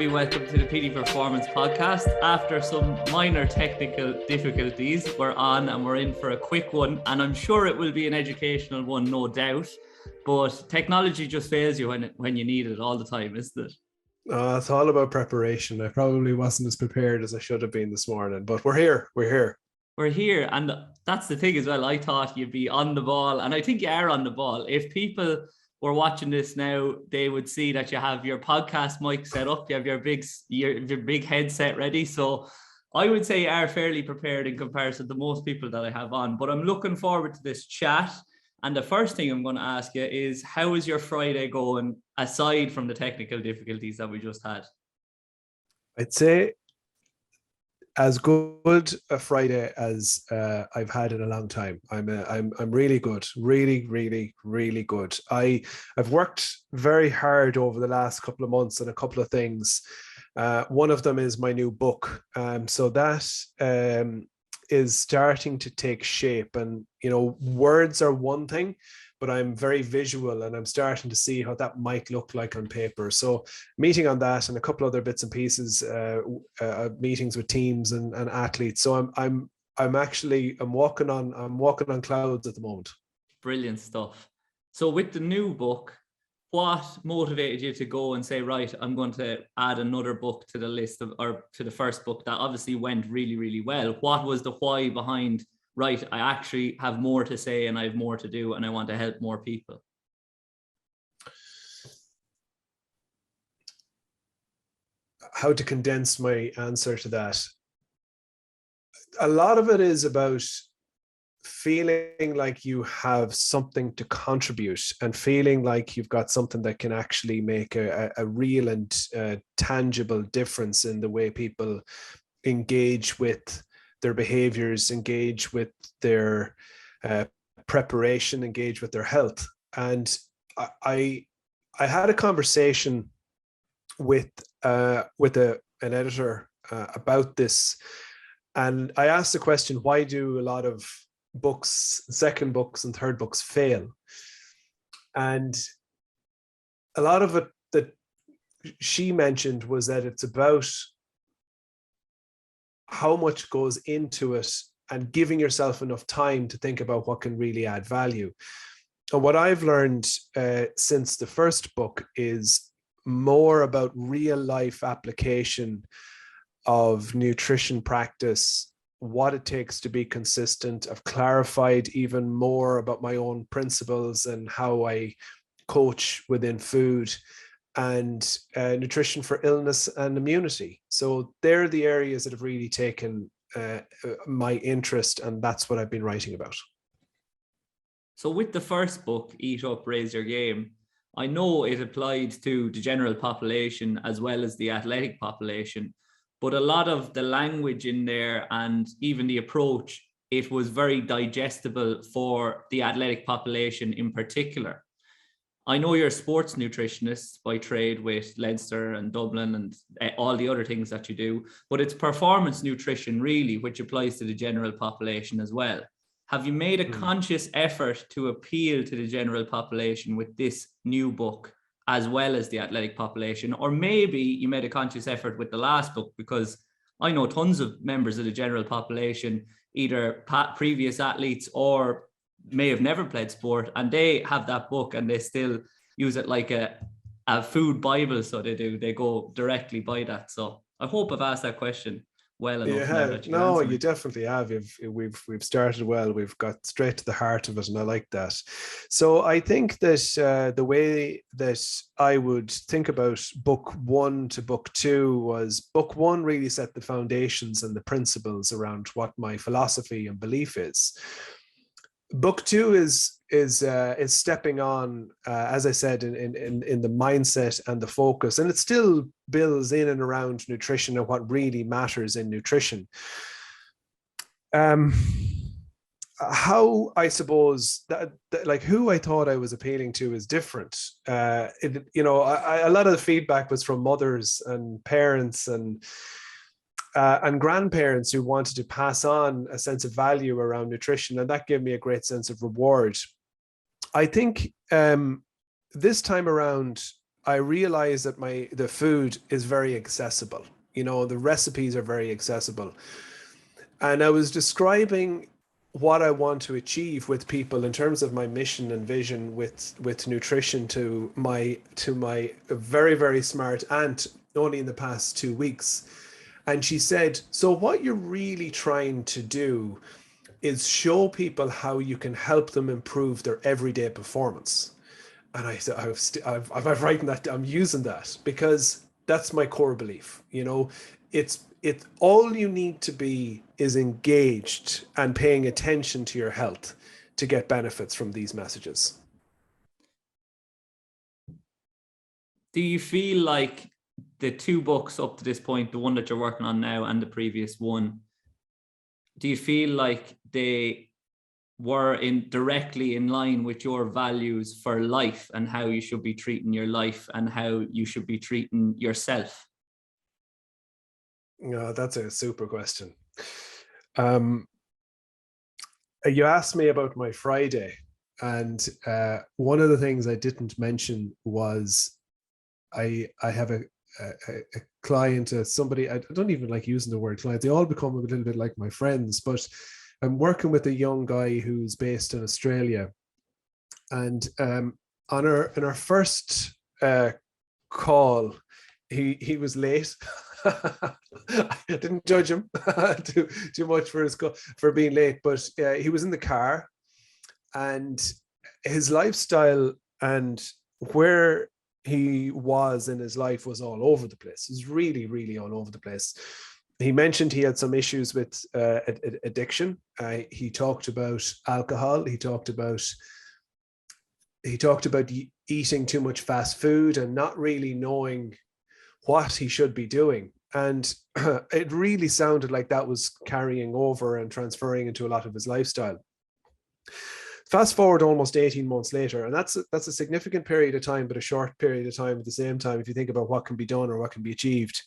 very welcome to the Petey Performance Podcast. After some minor technical difficulties, we're on and we're in for a quick one, and I'm sure it will be an educational one, no doubt. But technology just fails you when you need it all the time, isn't it? It's all about preparation. I probably wasn't as prepared as I should have been this morning, but we're here. We're here, and that's the thing as well. I thought you'd be on the ball, and I think you are on the ball. If people were watching this now, they would see that you have your podcast mic set up, you have your big headset ready. So I would say you are fairly prepared in comparison to most people that I have on. But I'm looking forward to this chat. And the first thing I'm going to ask you is, how is your Friday going, aside from the technical difficulties that we just had? I'd say as good a Friday as I've had in a long time. I'm really good, really good. I've worked very hard over the last couple of months on a couple of things. One of them is my new book. So that is starting to take shape, and words are one thing, but I'm very visual and I'm starting to see how that might look like on paper. So meeting on that and a couple other bits and pieces, meetings with teams and athletes. So I'm walking on clouds at the moment. Brilliant stuff. So with the new book, what motivated you to go and say, right, I'm going to add another book to the list or to the first book that obviously went really, really well? What was the why behind, right, I actually have more to say and I have more to do and I want to help more people? How to condense my answer to that? A lot of it is about feeling like you have something to contribute and feeling like you've got something that can actually make a real and tangible difference in the way people engage with their behaviors, engage with their preparation, engage with their health. And I had a conversation with an editor about this, and I asked the question, why do a lot of books, second books and third books fail? And a lot of it that she mentioned was that it's about how much goes into it and giving yourself enough time to think about what can really add value. And what I've learned since the first book is more about real life application of nutrition practice, what it takes to be consistent. I've clarified even more about my own principles and how I coach within food and nutrition for illness and immunity. So they're the areas that have really taken my interest, and that's what I've been writing about. So with the first book, Eat Up, Raise Your Game, I know it applied to the general population as well as the athletic population, but a lot of the language in there and even the approach, it was very digestible for the athletic population in particular. I know you're a sports nutritionist by trade with Leinster and Dublin and all the other things that you do, but it's performance nutrition really, which applies to the general population as well. Have you made a conscious effort to appeal to the general population with this new book as well as the athletic population? Or maybe you made a conscious effort with the last book, because I know tons of members of the general population, either previous athletes or may have never played sport, and they have that book and they still use it like a food Bible. So they go directly by that. So I hope I've asked that question well enough. You definitely have. We've started well. We've got straight to the heart of it, and I like that. So I think that the way that I would think about book one to book two was, book one really set the foundations and the principles around what my philosophy and belief is. Book two is stepping on, as I said, in the mindset and the focus, and it still builds in and around nutrition and what really matters in nutrition. How, I suppose, that like who I thought I was appealing to is different. A lot of the feedback was from mothers and parents and grandparents who wanted to pass on a sense of value around nutrition, and that gave me a great sense of reward. I think this time around, I realized that the food is very accessible. You know, the recipes are very accessible. And I was describing what I want to achieve with people in terms of my mission and vision with nutrition to my very, very smart aunt only in the past 2 weeks. And she said, so what you're really trying to do is show people how you can help them improve their everyday performance. And I said, I've written that, I'm using that because that's my core belief. You know, it's all you need to be is engaged and paying attention to your health to get benefits from these messages. Do you feel like the two books up to this point, the one that you're working on now and the previous one, do you feel like they were directly in line with your values for life and how you should be treating your life and how you should be treating yourself? No, that's a super question. You asked me about my Friday, and one of the things I didn't mention was I have a client, somebody, I don't even like using the word client. They all become a little bit like my friends, but I'm working with a young guy who's based in Australia, and in our first call, he was late. I didn't judge him too much for being late, but he was in the car, and his lifestyle and where he was in his life was all over the place. It was really, really all over the place. He mentioned he had some issues with addiction. He talked about alcohol. He talked about eating too much fast food and not really knowing what he should be doing. And it really sounded like that was carrying over and transferring into a lot of his lifestyle. Fast forward almost 18 months later, and that's a significant period of time, but a short period of time at the same time, if you think about what can be done or what can be achieved.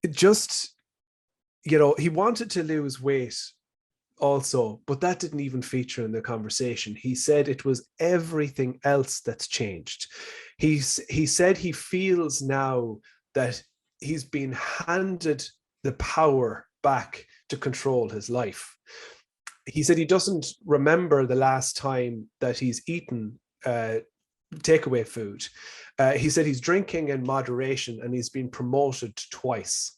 It just, he wanted to lose weight also, but that didn't even feature in the conversation. He said it was everything else that's changed. He said he feels now that he's been handed the power back to control his life. He said he doesn't remember the last time that he's eaten takeaway food. He said he's drinking in moderation and he's been promoted twice.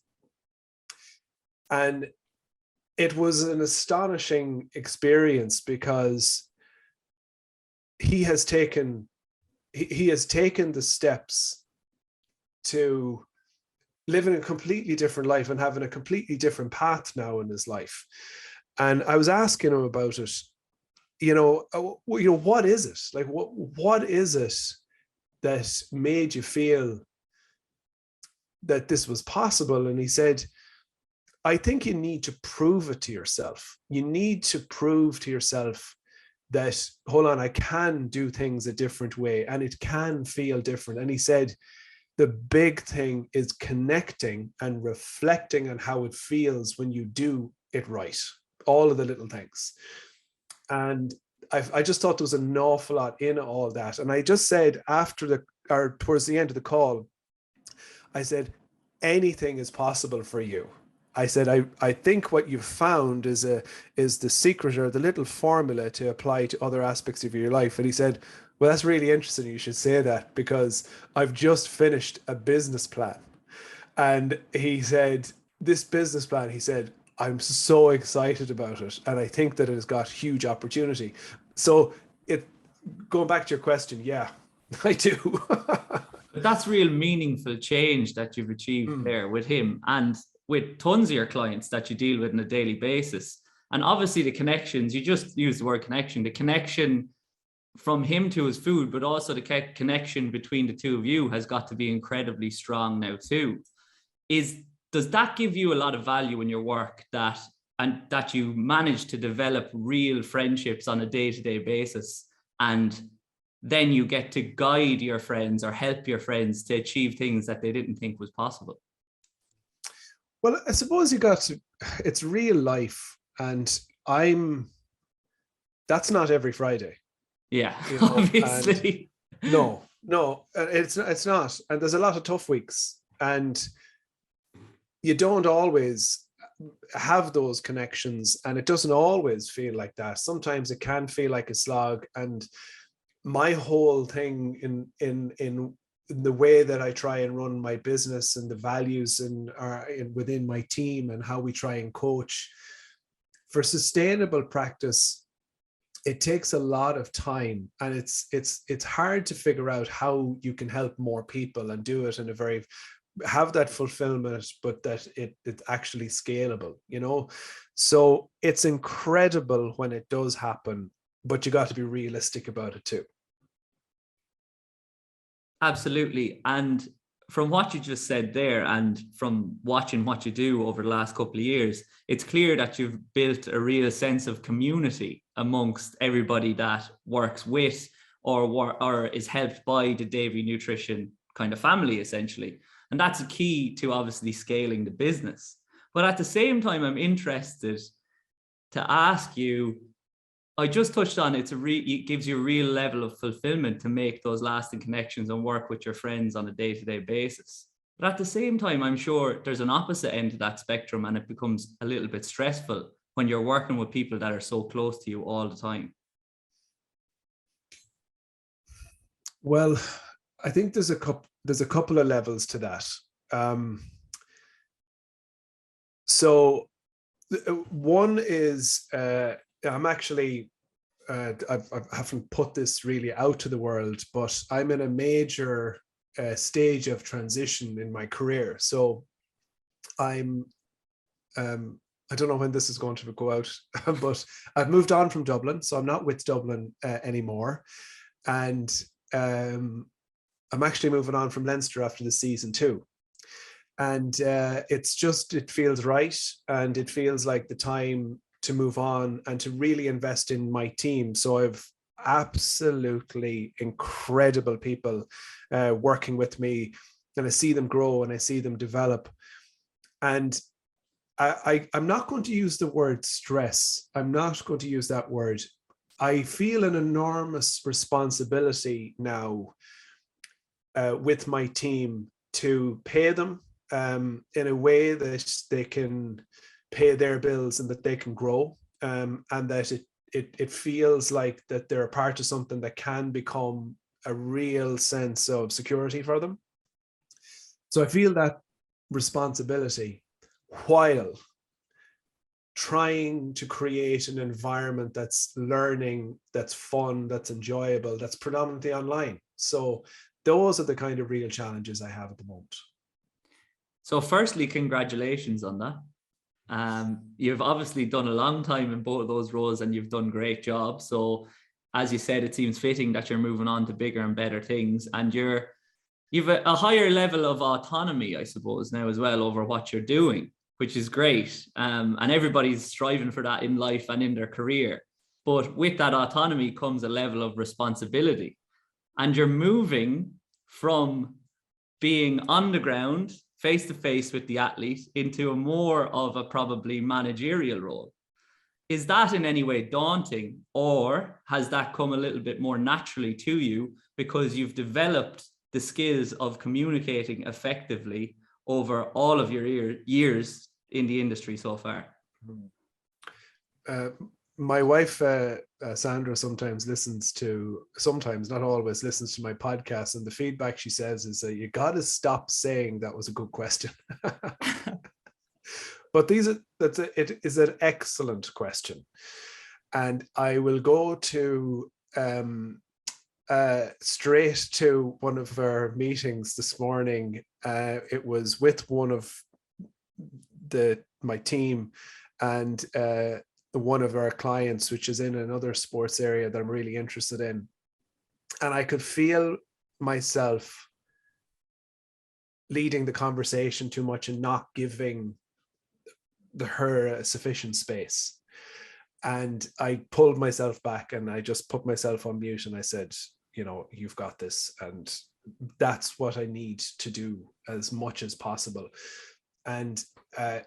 And it was an astonishing experience because he has taken the steps to living a completely different life and having a completely different path now in his life. And I was asking him about it, what is it? Like, what is it that made you feel that this was possible? And he said, I think you need to prove it to yourself. You need to prove to yourself that, hold on, I can do things a different way and it can feel different. And he said, the big thing is connecting and reflecting on how it feels when you do it right. All of the little things. And I just thought there was an awful lot in all that. And I just said towards the end of the call, I said, anything is possible for you. I said, I think what you've found is the secret or the little formula to apply to other aspects of your life. And he said, well, that's really interesting. You should say that because I've just finished a business plan. And he said, this business plan, he said, I'm so excited about it. And I think that it has got huge opportunity. So going back to your question, yeah, I do. But that's real meaningful change that you've achieved there with him and with tons of your clients that you deal with on a daily basis. And obviously the connections, you just use the word connection, the connection from him to his food, but also the connection between the two of you has got to be incredibly strong now too. Does that give you a lot of value in your work that you manage to develop real friendships on a day-to-day basis, and then you get to guide your friends or help your friends to achieve things that they didn't think was possible? Well, I suppose it's real life, and that's not every Friday. Yeah, obviously. No, it's not. And there's a lot of tough weeks, and you don't always have those connections, and it doesn't always feel like that. Sometimes it can feel like a slog. And my whole thing in the way that I try and run my business and the values within my team and how we try and coach for sustainable practice, it takes a lot of time, and it's hard to figure out how you can help more people and do it in a very have that fulfillment, but that it's actually scalable, so it's incredible when it does happen, but you got to be realistic about it too. Absolutely. And from what you just said there, and from watching what you do over the last couple of years, it's clear that you've built a real sense of community amongst everybody that works with or is helped by the Davey Nutrition kind of family, essentially. And that's a key to obviously scaling the business. But at the same time, I'm interested to ask you, I just touched on it gives you a real level of fulfillment to make those lasting connections and work with your friends on a day-to-day basis. But at the same time, I'm sure there's an opposite end to that spectrum, and it becomes a little bit stressful when you're working with people that are so close to you all the time. Well, I think there's a couple of levels to that. So one is I'm actually I haven't put this really out to the world, but I'm in a major stage of transition in my career. So I'm I don't know when this is going to go out, but I've moved on from Dublin, so I'm not with Dublin anymore, and I'm actually moving on from Leinster after the season too. And it feels right, and it feels like the time to move on and to really invest in my team. So I've absolutely incredible people working with me, and I see them grow and I see them develop. And I'm not going to use the word stress. I'm not going to use that word. I feel an enormous responsibility now with my team to pay them in a way that they can pay their bills and that they can grow, and that it feels like that they're a part of something that can become a real sense of security for them. So I feel that responsibility while trying to create an environment that's learning, that's fun, that's enjoyable, that's predominantly online. So those are the kind of real challenges I have at the moment. So firstly, congratulations on that. You've obviously done a long time in both of those roles, and you've done a great job. So as you said, it seems fitting that you're moving on to bigger and better things, and you've a higher level of autonomy, I suppose, now as well over what you're doing, which is great. And everybody's striving for that in life and in their career. But with that autonomy comes a level of responsibility. And you're moving from being on the ground, face to face with the athlete, into a more of a probably managerial role. Is that in any way daunting, or has that come a little bit more naturally to you because you've developed the skills of communicating effectively over all of your years in the industry so far? My wife, Sandra, sometimes, not always, listens to my podcast, and the feedback she says is that you got to stop saying that was a good question. But it is an excellent question. And I will go to straight to one of our meetings this morning. It was with one of my team and one of our clients, which is in another sports area that I'm really interested in. And I could feel myself leading the conversation too much and not giving her sufficient space. And I pulled myself back and I just put myself on mute and I said, you've got this. And that's what I need to do as much as possible. And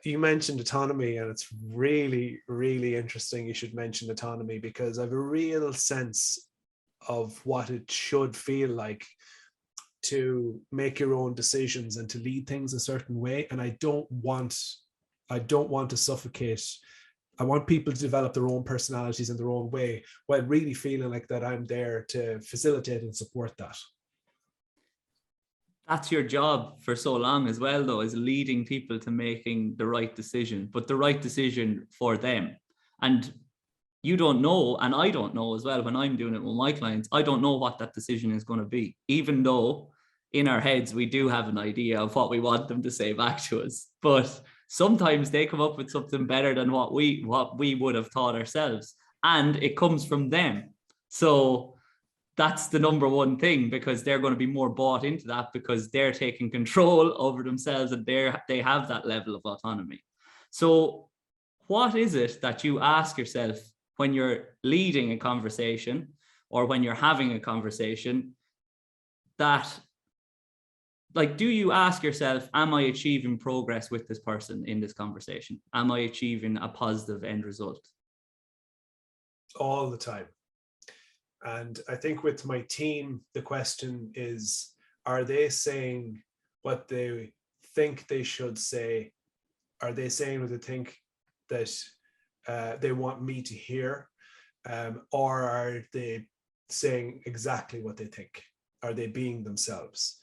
you mentioned autonomy, and it's really, really interesting you should mention autonomy, because I have a real sense what it should feel like to make your own decisions and to lead things a certain way. And I don't want to suffocate. I want people to develop their own personalities in their own way, while really feeling like that I'm there to facilitate and support that. That's your job for so long as well, though, is leading people to making the right decision, but the right decision for them. And you don't know, and I don't know as well, when I'm doing it with my clients, I don't know what that decision is going to be, even though in our heads we do have an idea of what we want them to say back to us. But sometimes they come up with something better than what we would have thought ourselves, and it comes from them. So that's the number one thing, because they're going to be more bought into that, because they're taking control over themselves and they have that level of autonomy. So what is it that you ask yourself when you're leading a conversation or when you're having a conversation, that, like, do you ask yourself, am I achieving progress with this person in this conversation? Am I achieving a positive end result? All the time. And I think with my team, the question is, are they saying what they think they should say? Are they saying what they think that they want me to hear? Or are they saying exactly what they think? Are they being themselves?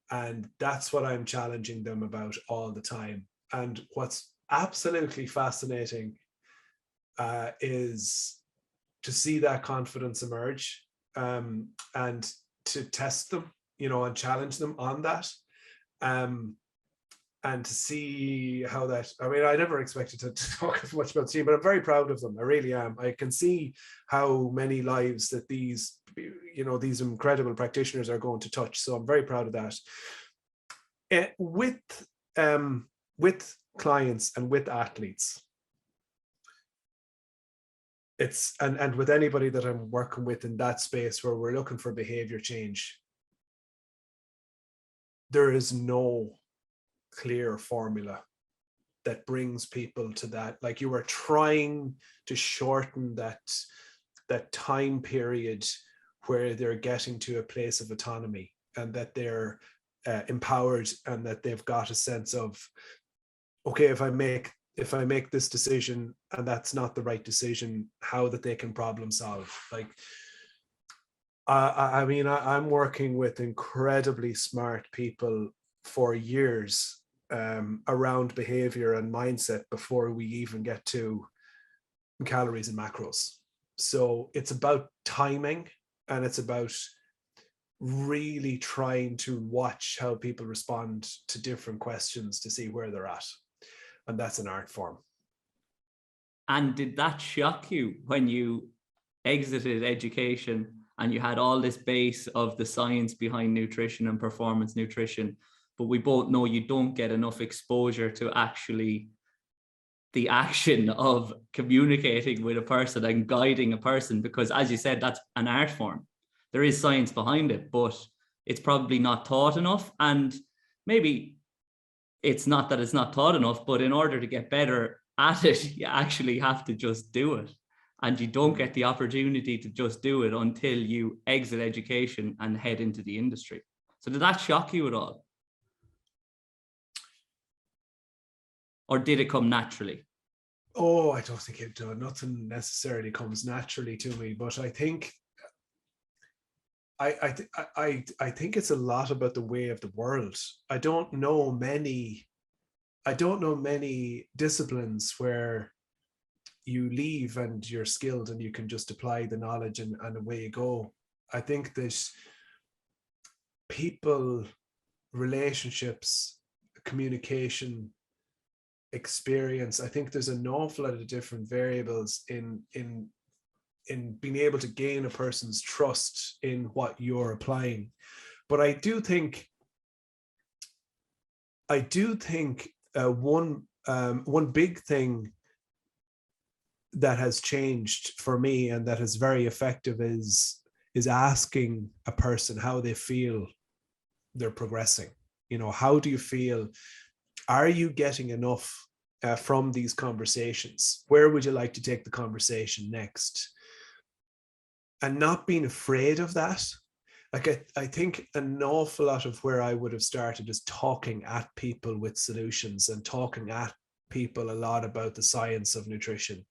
And that's what I'm challenging them about all the time. And what's absolutely fascinating is to see that confidence emerge, and to test them, and challenge them on that, and to see how that, I mean, I never expected to talk much about the team, but I'm very proud of them. I really am. I can see how many lives that these incredible practitioners are going to touch. So I'm very proud of that. With clients and with athletes, it's and with anybody that I'm working with in that space where we're looking for behavior change, there is no clear formula that brings people to that. Like, you are trying to shorten that time period where they're getting to a place of autonomy, and that they're empowered, and that they've got a sense of, okay, if I make this decision and that's not the right decision, how that they can problem solve. Like, I mean, I'm working with incredibly smart people for years around behavior and mindset before we even get to calories and macros. So it's about timing, and it's about really trying to watch how people respond to different questions to see where they're at. And that's an art form. And did that shock you when you exited education and you had all this base of the science behind nutrition and performance nutrition, but we both know you don't get enough exposure to actually the action of communicating with a person and guiding a person? Because, as you said, that's an art form. There is science behind it, but it's probably not taught enough. And maybe it's not that it's not taught enough, but in order to get better at it, you actually have to just do it. And you don't get the opportunity to just do it until you exit education and head into the industry. So did that shock you at all? Or did it come naturally? Oh, I don't think it does. Nothing necessarily comes naturally to me, but I think I think it's a lot about the way of the world. I don't know many disciplines where you leave and you're skilled and you can just apply the knowledge and away you go. I think that people, relationships, communication, experience, I think there's an awful lot of different variables in being able to gain a person's trust in what you're applying. But I do think one big thing that has changed for me and that is very effective is asking a person how they feel they're progressing. How do you feel? Are you getting enough from these conversations? Where would you like to take the conversation next? and not being afraid of that. Like I think an awful lot of where I would have started is talking at people with solutions and talking at people a lot about the science of nutrition.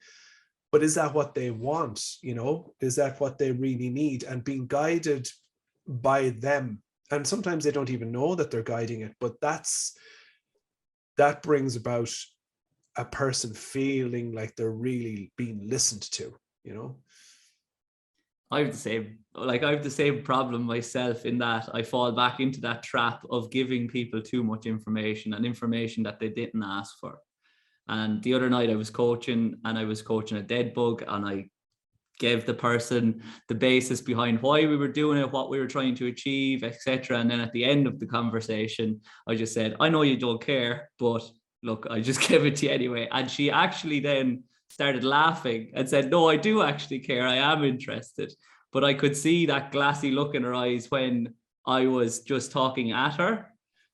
But is that what they want? You know, is that what they really need? And being guided by them. And sometimes they don't even know that they're guiding it, but that brings about a person feeling like they're really being listened to, you know? I have the same problem myself, in that I fall back into that trap of giving people too much information, and information that they didn't ask for. And the other night I was coaching a dead bug, and I gave the person the basis behind why we were doing it, what we were trying to achieve, etc. And then at the end of the conversation, I just said, I know you don't care, but look, I just gave it to you anyway. And she actually then started laughing and said, no, I do actually care. I am interested. But I could see that glassy look in her eyes when I was just talking at her.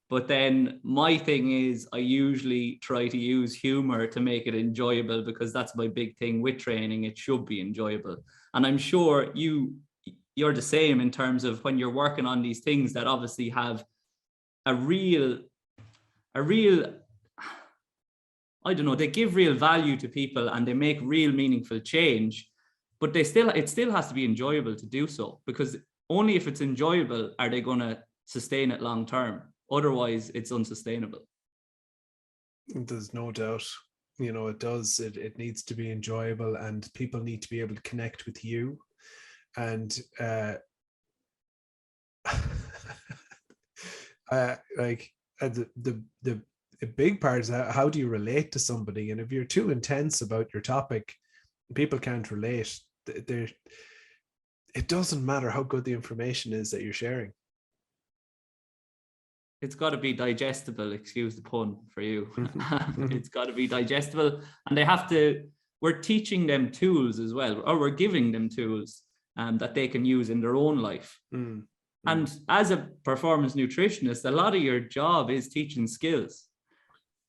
But then my thing is, I usually try to use humor to make it enjoyable, because that's my big thing with training. It should be enjoyable. And I'm sure you're the same in terms of when you're working on these things that obviously have a real, I don't know, they give real value to people and they make real meaningful change, but it still has to be enjoyable to do so, because only if it's enjoyable are they going to sustain it long term. Otherwise, it's unsustainable. There's no doubt. You know, it does. It needs to be enjoyable, and people need to be able to connect with you. And the big part is how do you relate to somebody? And if you're too intense about your topic, people can't relate. It doesn't matter how good the information is that you're sharing. It's got to be digestible, excuse the pun for you. It's got to be digestible, and we're teaching them tools as well, or we're giving them tools that they can use in their own life. And as a performance nutritionist, a lot of your job is teaching skills.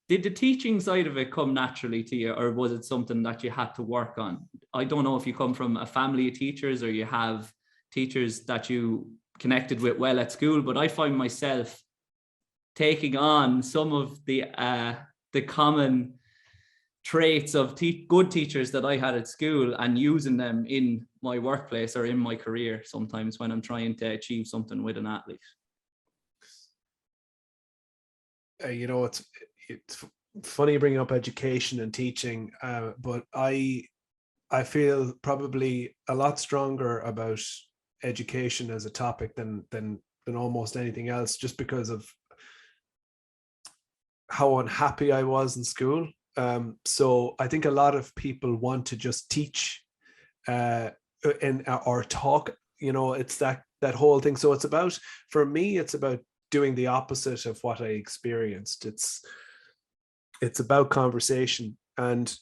Did the teaching side of it come naturally to you, or was it something that you had to work on? I don't know if you come from a family of teachers or you have teachers that you connected with well at school, but I find myself taking on some of the common traits of good teachers that I had at school and using them in my workplace or in my career sometimes when I'm trying to achieve something with an athlete. You know, it's funny bringing up education and teaching, but I feel probably a lot stronger about education as a topic than almost anything else, just because of how unhappy I was in school. So I think a lot of people want to just teach or talk, you know, it's that whole thing. So for me, it's about doing the opposite of what I experienced. It's about conversation. And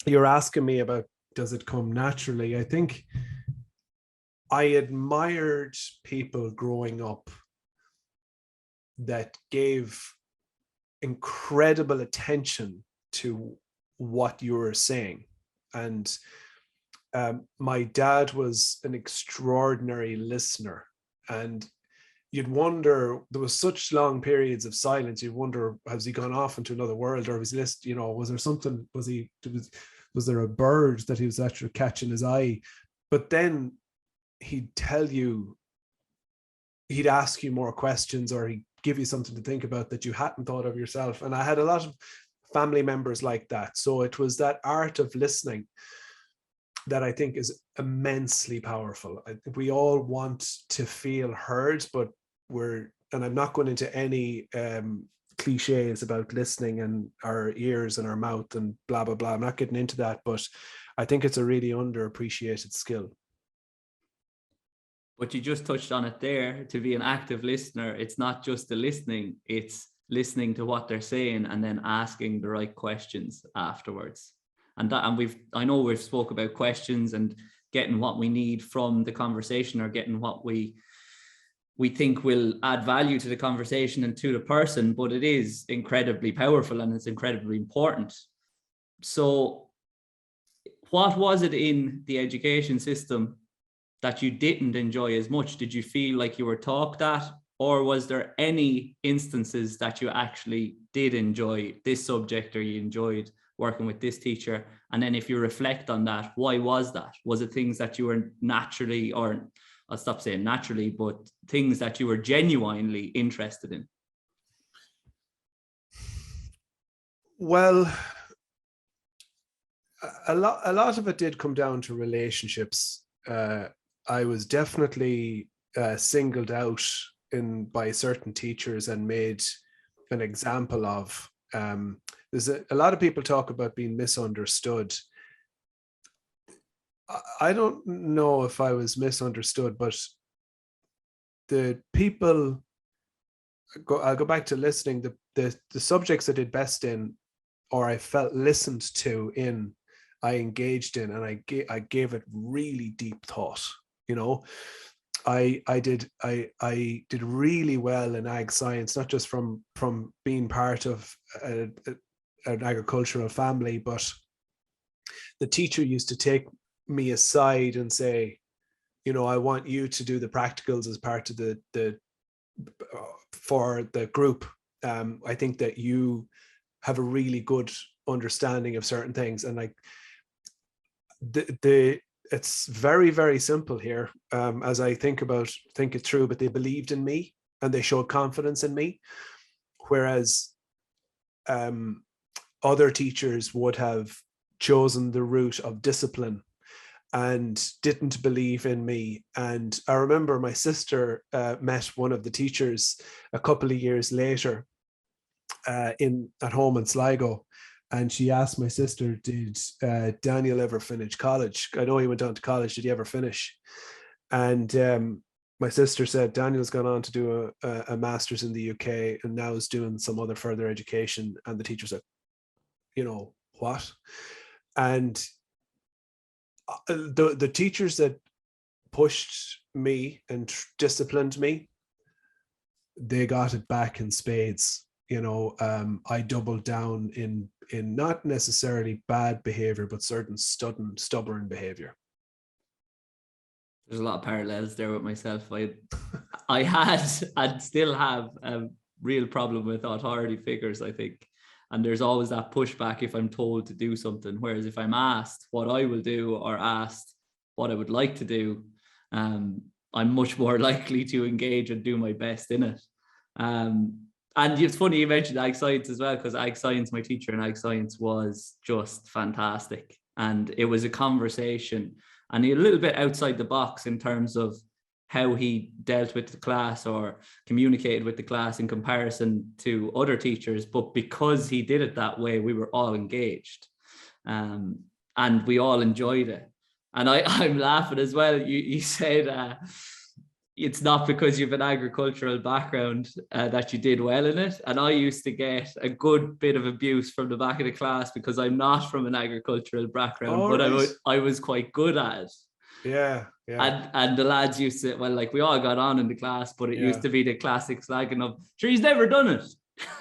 you're asking me about, does it come naturally? I think I admired people growing up that gave incredible attention to what you were saying. And my dad was an extraordinary listener, and you'd wonder, there was such long periods of silence, you'd wonder, has he gone off into another world, or was he listening, you know, was there something, was there a bird that he was actually catching his eye? But then he'd tell you, he'd ask you more questions, or he'd give you something to think about that you hadn't thought of yourself. And I had a lot of family members like that. So it was that art of listening that I think is immensely powerful. I think we all want to feel heard, but and I'm not going into any cliches about listening and our ears and our mouth and blah, blah, blah. I'm not getting into that, but I think it's a really underappreciated skill. But you just touched on it there. To be an active listener, it's not just the listening, it's listening to what they're saying and then asking the right questions afterwards. I know we've spoke about questions and getting what we need from the conversation, or getting what we think will add value to the conversation and to the person, but it is incredibly powerful and it's incredibly important. So what was it in the education system that you didn't enjoy as much? Did you feel like you were talked at, or was there any instances that you actually did enjoy this subject, or you enjoyed working with this teacher? And then if you reflect on that, why was that? Was it things that you were naturally, or I'll stop saying naturally, but things that you were genuinely interested in? Well, a lot of it did come down to relationships. I was definitely singled out by certain teachers and made an example of. There's a lot of people talk about being misunderstood. I don't know if I was misunderstood, but the people, I'll go back to listening, the subjects I did best in, or I felt listened to in, I engaged in, and I gave it really deep thought. You know, I did really well in ag science, not just from being part of an agricultural family, but the teacher used to take me aside and say, you know, I want you to do the practicals as part of the for the group. I think that you have a really good understanding of certain things, and like it's very, very simple here, as I think it through, but they believed in me and they showed confidence in me, whereas other teachers would have chosen the route of discipline and didn't believe in me. And I remember my sister met one of the teachers a couple of years later at home in Sligo, and she asked my sister, did Daniel ever finish college? I know he went on to college. Did he ever finish? And my sister said, Daniel's gone on to do a master's in the UK and now is doing some other further education. And the teacher said, you know, what? And the teachers that pushed me and disciplined me, they got it back in spades. You know, I doubled down in not necessarily bad behavior, but certain stubborn behavior. There's a lot of parallels there with myself. I had and still have a real problem with authority figures, I think. And there's always that pushback if I'm told to do something. Whereas if I'm asked what I will do or asked what I would like to do, I'm much more likely to engage and do my best in it. And it's funny you mentioned ag science as well, because ag science, my teacher in ag science was just fantastic. And it was a conversation and a little bit outside the box in terms of how he dealt with the class or communicated with the class in comparison to other teachers. But because he did it that way, we were all engaged and we all enjoyed it. And I'm laughing as well. You said it's not because you have an agricultural background that you did well in it. And I used to get a good bit of abuse from the back of the class because I'm not from an agricultural background, but right. I was quite good at it. Yeah. And the lads used to, well, like we all got on in the class, but it used to be the classic slagging of, sure, he's never done it.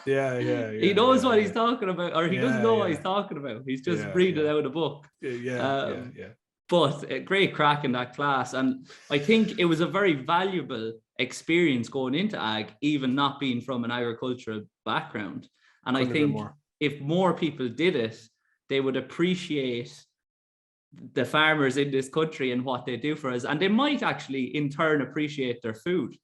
Yeah. He knows what he's talking about, or he doesn't know what he's talking about. He's just reading out a book. Yeah. But a great crack in that class. And I think it was a very valuable experience going into ag, even not being from an agricultural background. And I think if more people did it, they would appreciate the farmers in this country and what they do for us. And they might actually in turn appreciate their food.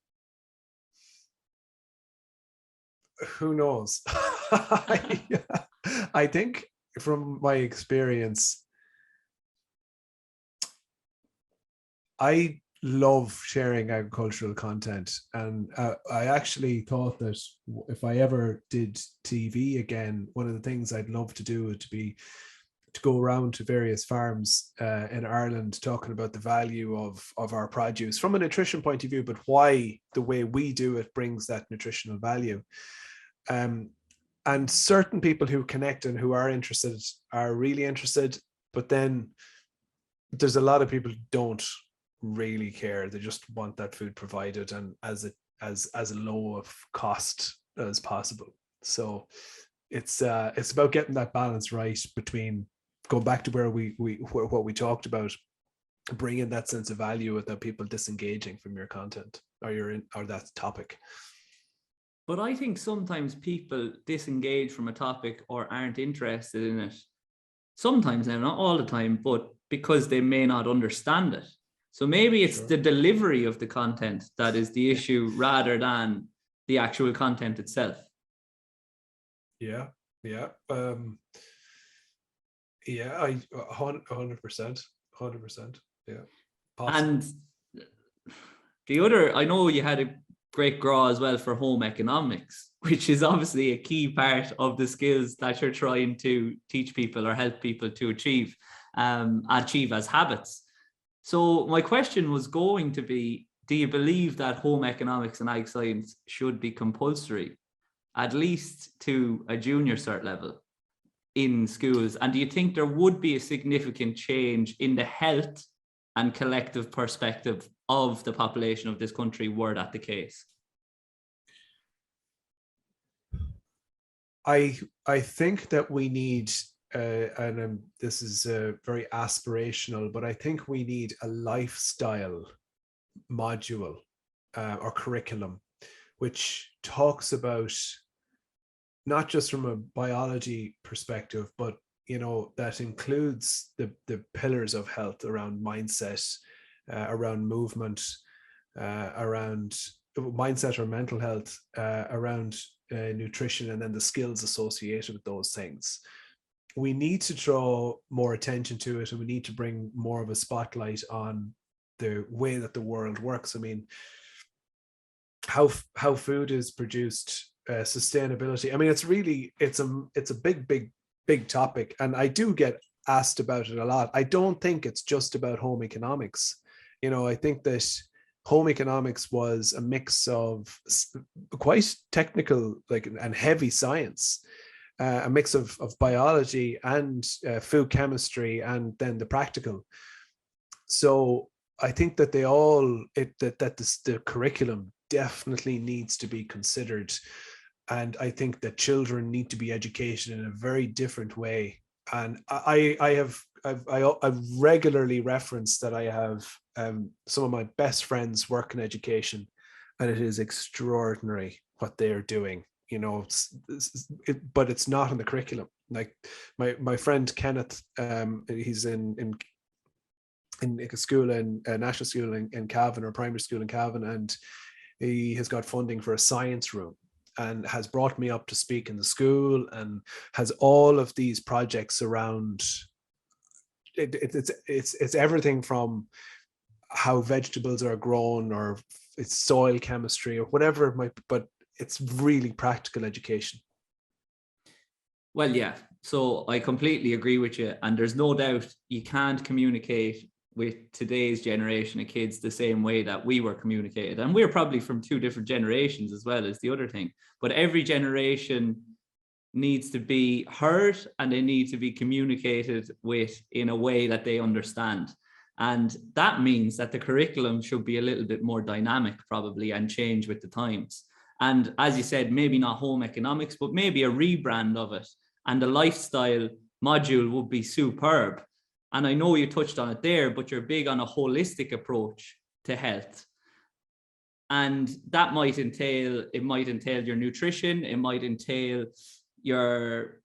Who knows? I think from my experience, I love sharing agricultural content, and I actually thought that if I ever did TV again, one of the things I'd love to do would be to go around to various farms in Ireland talking about the value of our produce from a nutrition point of view, but why the way we do it brings that nutritional value. And certain people who connect and who are interested are really interested, but then there's a lot of people who don't really care. They just want that food provided and as low of cost as possible. So it's about getting that balance right between going back to where what we talked about, bring in that sense of value without people disengaging from your content or that topic. But I think sometimes people disengage from a topic or aren't interested in it. Sometimes now, not all the time, but because they may not understand it. So maybe it's the delivery of the content that is the issue rather than the actual content itself. Yeah. I 100%. Yeah. Possible. And the other, I know you had a great grow as well for home economics, which is obviously a key part of the skills that you're trying to teach people or help people to achieve as habits. So my question was going to be, do you believe that home economics and ag science should be compulsory, at least to a junior cert level in schools? And do you think there would be a significant change in the health and collective perspective of the population of this country were that the case? I think that we need, and this is very aspirational, but I think we need a lifestyle module or curriculum, which talks about not just from a biology perspective, but that includes the pillars of health around mindset, around movement, around mindset or mental health, around nutrition, and then the skills associated with those things. We need to draw more attention to it, and we need to bring more of a spotlight on the way that the world works. I mean, how food is produced, sustainability. I mean, it's a big topic, and I do get asked about it a lot. I don't think it's just about home economics. I think that home economics was a mix of quite technical, and heavy science, a mix of biology and food chemistry, and then the practical. So I think that the curriculum definitely needs to be considered. And I think that children need to be educated in a very different way. And I've regularly referenced that I have some of my best friends work in education, and it is extraordinary what they are doing. But it's not in the curriculum. Like my friend Kenneth, he's in a school, in a national school in Cavan, or primary school in Cavan, and he has got funding for a science room, and has brought me up to speak in the school, and has all of these projects around it's everything from how vegetables are grown, or it's soil chemistry, or whatever it might be, but it's really practical education. Well, yeah, so I completely agree with you, and there's no doubt you can't communicate with today's generation of kids the same way that we were communicated. And we're probably from two different generations as well, as the other thing. But every generation needs to be heard, and they need to be communicated with in a way that they understand. And that means that the curriculum should be a little bit more dynamic probably, and change with the times. And as you said, maybe not home economics, but maybe a rebrand of it. And the lifestyle module would be superb. And I know you touched on it there, but you're big on a holistic approach to health. And that might entail your nutrition, it might entail your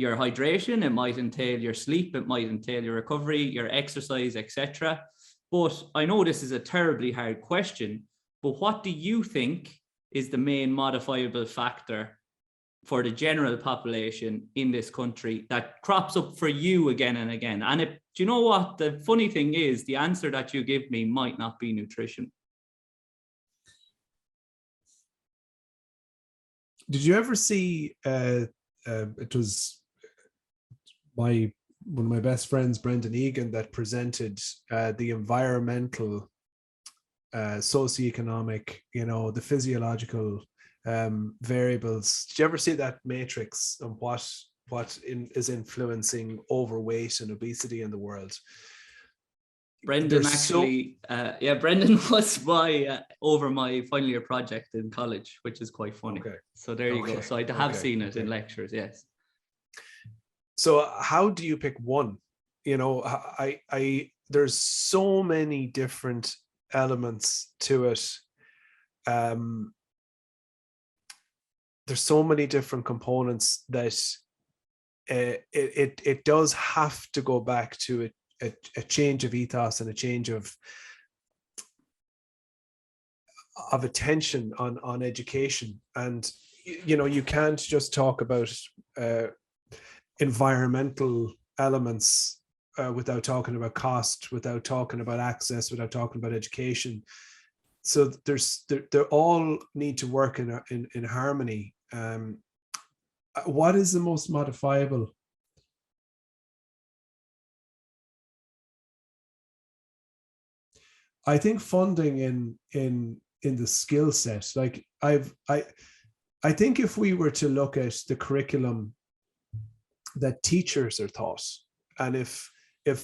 hydration, it might entail your sleep, it might entail your recovery, your exercise, etc. But I know this is a terribly hard question, but what do you think is the main modifiable factor for the general population in this country that crops up for you again and again? And do you know what? The funny thing is, the answer that you give me might not be nutrition. Did you ever see, it was one of my best friends, Brendan Egan, that presented the environmental, socioeconomic, the physiological variables. Did you ever see that matrix on what is influencing overweight and obesity in the world? Brendan Brendan was over my final year project in college, which is quite funny. Okay. So there you go. So I have seen it in lectures, yes. So how do you pick one? I there's so many different elements to it. There's so many different components that it does have to go back to a change of ethos and a change of attention on education. And you can't just talk about environmental elements without talking about cost, without talking about access, without talking about education. So they all need to work in harmony. What is the most modifiable? I think funding in the skill set. Like I think if we were to look at the curriculum that teachers are taught, and if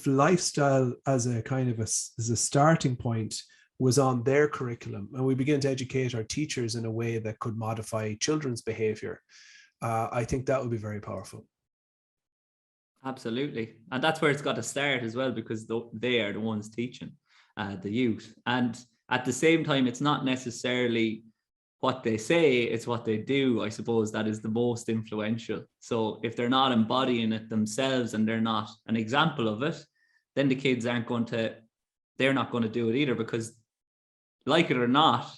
lifestyle as a kind of as a starting point was on their curriculum, and we begin to educate our teachers in a way that could modify children's behavior, I think that would be very powerful. Absolutely. And that's where it's got to start as well, because they are the ones teaching the youth. And at the same time, it's not necessarily what they say, it's what they do, I suppose, that is the most influential. So if they're not embodying it themselves and they're not an example of it, then the kids they're not going to do it either, because like it or not,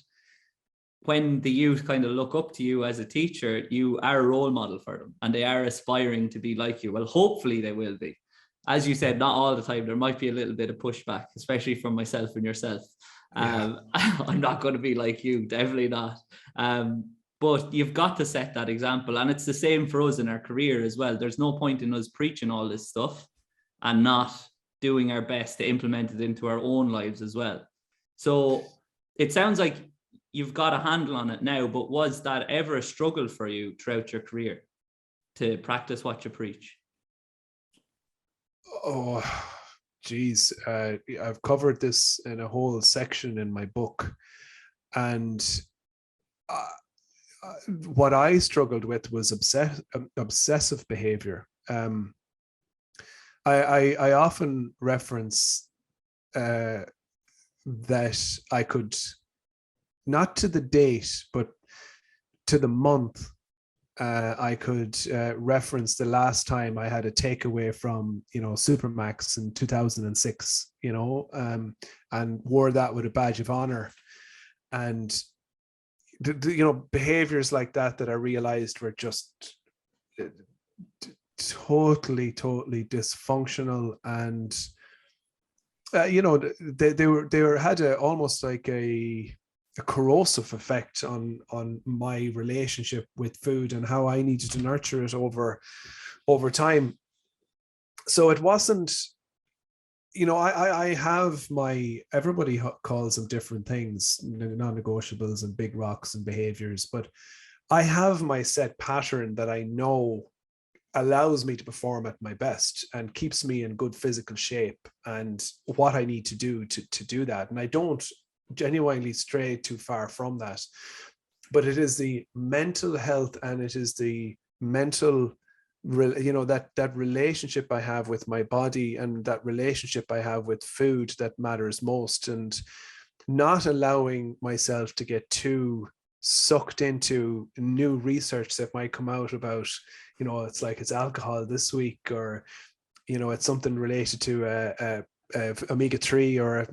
when the youth kind of look up to you as a teacher, you are a role model for them and they are aspiring to be like you. Well, hopefully they will be. As you said, not all the time. There might be a little bit of pushback, especially from myself and yourself. I'm not going to be like you, definitely not. But you've got to set that example. And it's the same for us in our career as well. There's no point in us preaching all this stuff and not doing our best to implement it into our own lives as well. So it sounds like you've got a handle on it now, but was that ever a struggle for you throughout your career to practice what you preach? Oh, geez. I've covered this in a whole section in my book. And what I struggled with was obsessive behavior. I often reference that I could, not to the date, but to the month, I could reference the last time I had a takeaway from, Supermax in 2006, and wore that with a badge of honor. And, behaviors like that I realized were just totally dysfunctional. And, they had almost like a corrosive effect on my relationship with food and how I needed to nurture it over time. So it wasn't, I have everybody calls them different things, non-negotiables and big rocks and behaviors, but I have my set pattern that I know allows me to perform at my best and keeps me in good physical shape, and what I need to do to do that. And I don't genuinely stray too far from that, but it is the mental health and it is the mental, that relationship I have with my body and that relationship I have with food that matters most, and not allowing myself to get too sucked into new research that might come out about, it's like it's alcohol this week, or it's something related to omega-3, or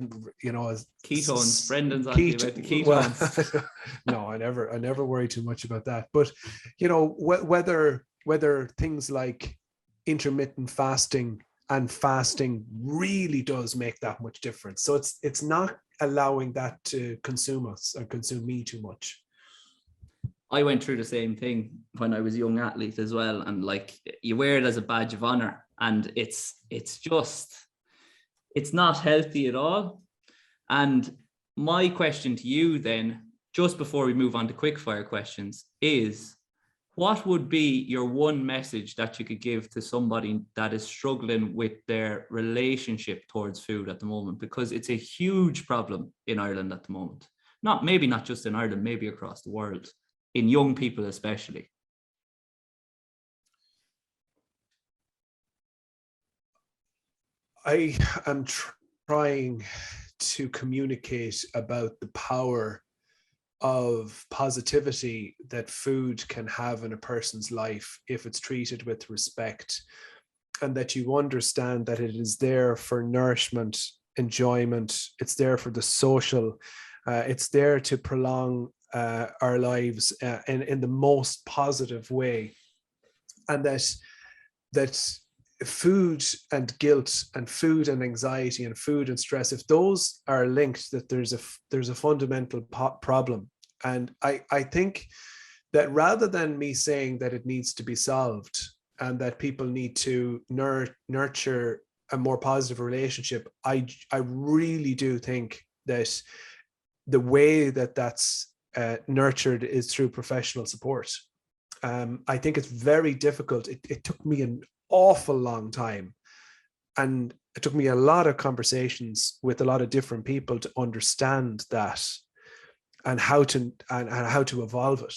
ketones. Brendan's on you about the ketones. Well, no, I never worry too much about that. But whether things like intermittent fasting and fasting really does make that much difference. So it's not allowing that to consume us or consume me too much. I went through the same thing when I was a young athlete as well, and like you wear it as a badge of honor, and it's not healthy at all. And my question to you then, just before we move on to quickfire questions, is what would be your one message that you could give to somebody that is struggling with their relationship towards food at the moment? Because it's a huge problem in Ireland at the moment. Maybe not just in Ireland, maybe across the world, in young people especially. I am trying to communicate about the power of positivity that food can have in a person's life if it's treated with respect, and that you understand that it is there for nourishment, enjoyment, it's there for the social, it's there to prolong our lives in the most positive way. And that food and guilt and food and anxiety and food and stress, if those are linked, that there's a fundamental problem. And I think that rather than me saying that it needs to be solved and that people need to nurture a more positive relationship, I really do think that the way that that's nurtured is through professional support. I think it's very difficult. It took me an awful long time, and it took me a lot of conversations with a lot of different people to understand that and how to evolve it.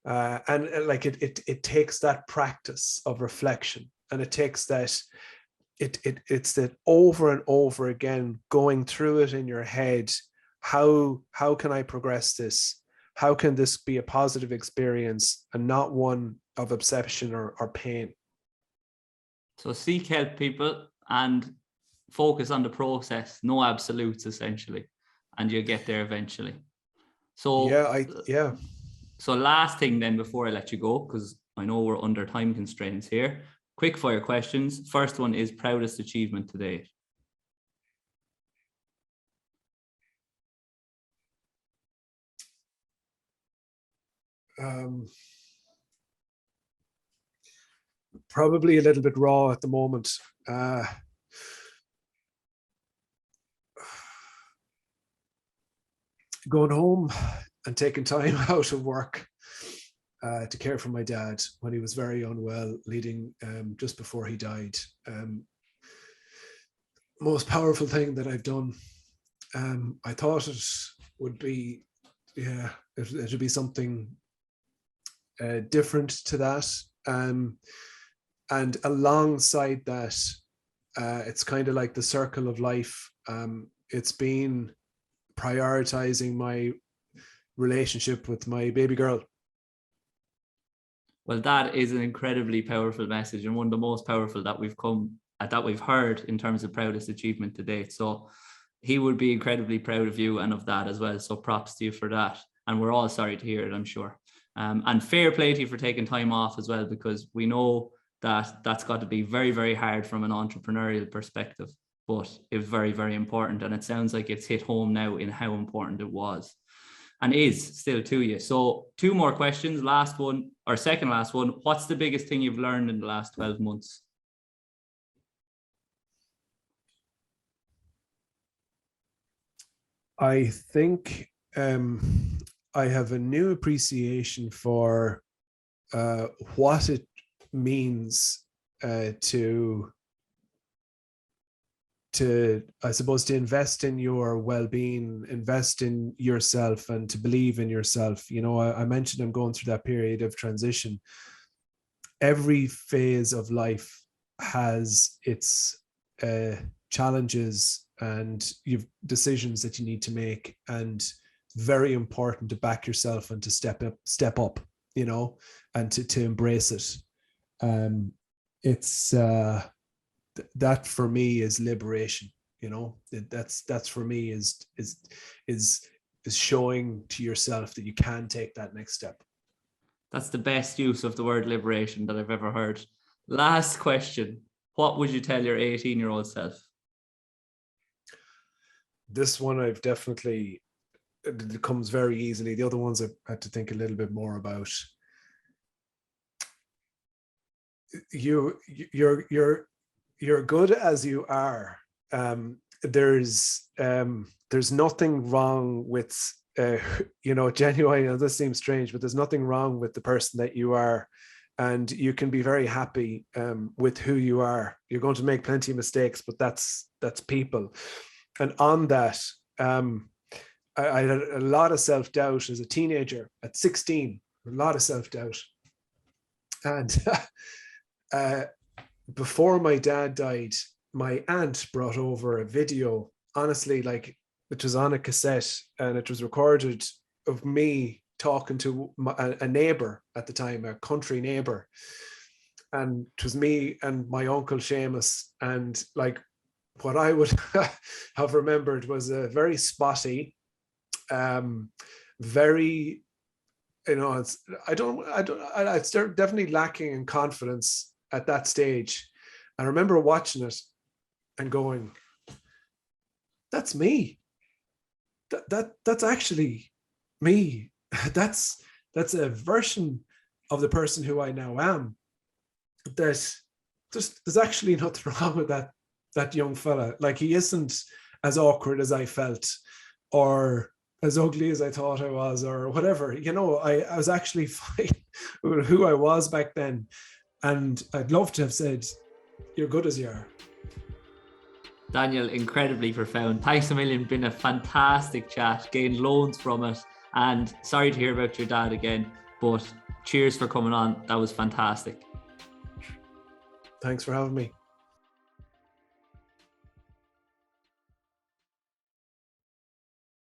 And like it takes that practice of reflection, and it takes that it's that over and over again going through it in your head. How can I progress this? How can this be a positive experience and not one of obsession or pain? So seek help, people, and focus on the process. No absolutes, essentially, and you'll get there eventually. So yeah. So last thing then, before I let you go, because I know we're under time constraints here. Quick fire questions. First one is proudest achievement to date. Probably a little bit raw at the moment. Going home and taking time out of work to care for my dad when he was very unwell, leading just before he died. Most powerful thing that I've done. I thought it would be, it would be something different to that. And alongside that, it's kind of like the circle of life. It's been prioritizing my relationship with my baby girl. Well, that is an incredibly powerful message, and one of the most powerful that we've heard in terms of proudest achievement to date. So he would be incredibly proud of you and of that as well. So props to you for that. And we're all sorry to hear it, I'm sure. And fair play to you for taking time off as well, because we know that that's got to be very, very hard from an entrepreneurial perspective, but it was very, very important. And it sounds like it's hit home now in how important it was and is still to you. So 2 more questions. Last one, or second last one. What's the biggest thing you've learned in the last 12 months? I think I have a new appreciation for what it means to I suppose to invest in your well-being, invest in yourself, and to believe in yourself. You know, I mentioned I'm going through that period of transition. Every phase of life has its challenges, and you've decisions that you need to make, and it's very important to back yourself and to step up, you know, and to embrace it. It's that for me is liberation, you know. That's for me is showing to yourself that you can take that next step. That's the best use of the word liberation that I've ever heard. Last question. What would you tell your 18-year-old self? This one I've definitely, it comes very easily. The other ones I've had to think a little bit more about. You're good as you are. There's nothing wrong with you know, genuine. This seems strange, but there's nothing wrong with the person that you are, and you can be very happy with who you are. You're going to make plenty of mistakes, but that's people. And on that, I had a lot of self-doubt as a teenager at 16. A lot of self-doubt, and before my dad died, my aunt brought over a video, honestly, like, which was on a cassette, and it was recorded of me talking to a neighbor at the time, a country neighbor. And it was me and my uncle Seamus. And like, what I would have remembered was a very spotty, very, you know, it's definitely lacking in confidence at that stage. I remember watching it and going, that's me. That's actually me. That's a version of the person who I now am. There's actually nothing wrong with that young fella. Like, he isn't as awkward as I felt, or as ugly as I thought I was, or whatever. You know, I was actually fine with who I was back then. And I'd love to have said, you're good as you are. Daniel, incredibly profound. Thanks a million. Been a fantastic chat. Gained loads from it. And sorry to hear about your dad again, but cheers for coming on. That was fantastic. Thanks for having me.